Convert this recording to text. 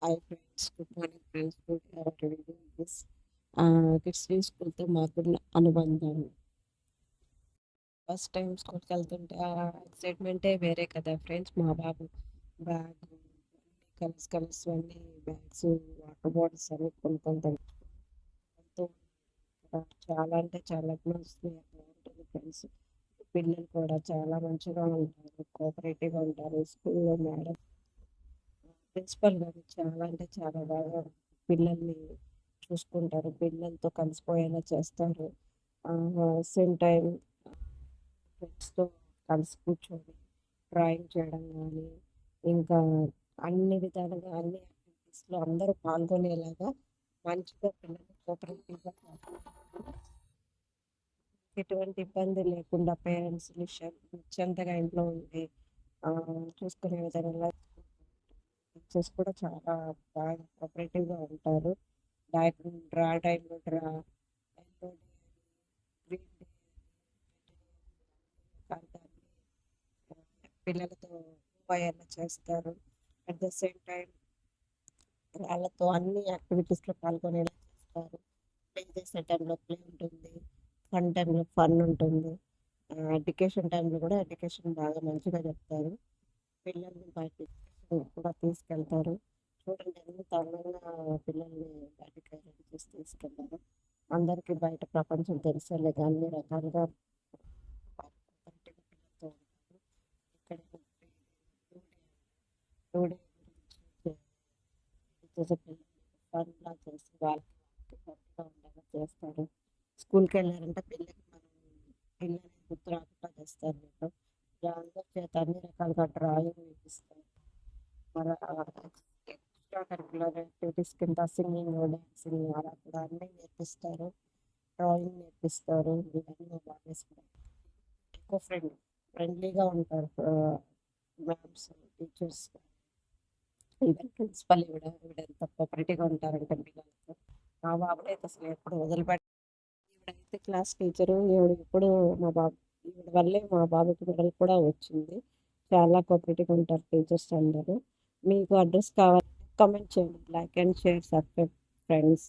Hi friends, good morning friends. Good revision this kids day స్కూల్తో మాకున్న అనుబంధం. First time స్కూల్కి వెళ్తుంటే ఆ ఎక్సైట్మెంటే వేరే కదా ఫ్రెండ్స్. మా బాబు బ్యాగ్ కలర్స్ కలర్స్ అన్నీ బ్యాగ్స్, వాటర్ బాటిల్స్ అన్ని కొనుక్కొని వెళ్తూ చాలా అంటే చాలా అట్మాస్ఫియర్ బాగుంటుంది ఫ్రెండ్స్. పిల్లలు కూడా చాలా మంచిగా ఉంటారు, కోఆపరేటివ్గా ఉంటారు. స్కూల్లో మేడం ప్రిన్సిపల్ గారు చాలా అంటే చాలా బాగా పిల్లల్ని చూసుకుంటారు, పిల్లలతో కలిసిపోయేలా చేస్తారు. సేమ్ టైం ఫ్రెండ్స్తో కలిసి కూర్చొని డ్రాయింగ్ చేయడం కానీ, ఇంకా అన్ని విధాలుగా అన్ని యాక్టివిటీస్లో అందరూ పాల్గొనేలాగా మంచిగా పిల్లలు కోఆపరేటివ్గా ఎటువంటి ఇబ్బంది లేకుండా పేరెంట్స్ నిశ్చంతగా ఇంట్లో ఉండి చూసుకునే విధంగా టీచర్స్ కూడా చాలా బాగా కోఆపరేటివ్గా ఉంటారు. డ్రా టైంలో draw, yellow day, green day ప్రాంతాన్ని పిల్లలతో పోయేలా చేస్తారు. అట్ ద సేమ్ టైం వాళ్ళతో అన్ని యాక్టివిటీస్లో పాల్గొనేలా చేస్తారు. ప్లే చేసే టైంలో ప్లే ఉంటుంది, ఫన్ టైంలో ఫన్ ఉంటుంది. ఎడ్యుకేషన్ టైంలో కూడా ఎడ్యుకేషన్ బాగా మంచిగా చెప్తారు. పిల్లల్ని బయట కూడా తీసుకెళ్తారు. చూడండి ఎంత అందంగా పిల్లల్ని బయటకి రెడీ చేసి తీసుకెళ్తారు. అందరికీ బయట ప్రపంచం తెలిసేలాగా అన్ని రకాలుగా పిల్లలతో ఉంటారు. ఇక్కడ టూ డే చేసే పిల్లలు ఫన్లా చేసి వాళ్ళకి హ్యాపీగా ఉండేలా చేస్తారు. స్కూల్కి వెళ్ళారంటే పిల్లల్ని గుర్తు రాకుండా చేస్తారు. మీరు ఇలా అందరి చేత అన్ని రకాలుగా డ్రాయింగ్ వేపిస్తారు. మన ఎక్స్ట్రా కరికులర్ యాక్టివిటీస్ కింద సింగింగ్, డాన్సింగ్ అలా కూడా అన్నీ నేర్పిస్తారు. డ్రాయింగ్ నేర్పిస్తారు. ఇవన్నీ బాగా చేసుకుంటారు. ఎక్కువ ఫ్రెండ్లీగా ఉంటారు మ్యామ్స్, టీచర్స్, ఈవెన్ ప్రిన్సిపల్ ఈవిడ ఎంత కోఆపరేటివ్గా ఉంటారంటే పిల్లలతో. మా బాబుని అయితే అసలు ఎప్పుడు వదిలిపెట్ట. ఈవిడైతే క్లాస్ టీచరు. ఈవిడ ఇప్పుడు మా బాబు ఈవిడ వల్లే మా బాబుకి మెడల్ కూడా వచ్చింది. చాలా కోఆపరేటివ్గా ఉంటారు టీచర్స్ అందరూ. మీకు అడ్రస్ కావాలంటే కామెంట్ చేయండి. Like and share, subscribe friends.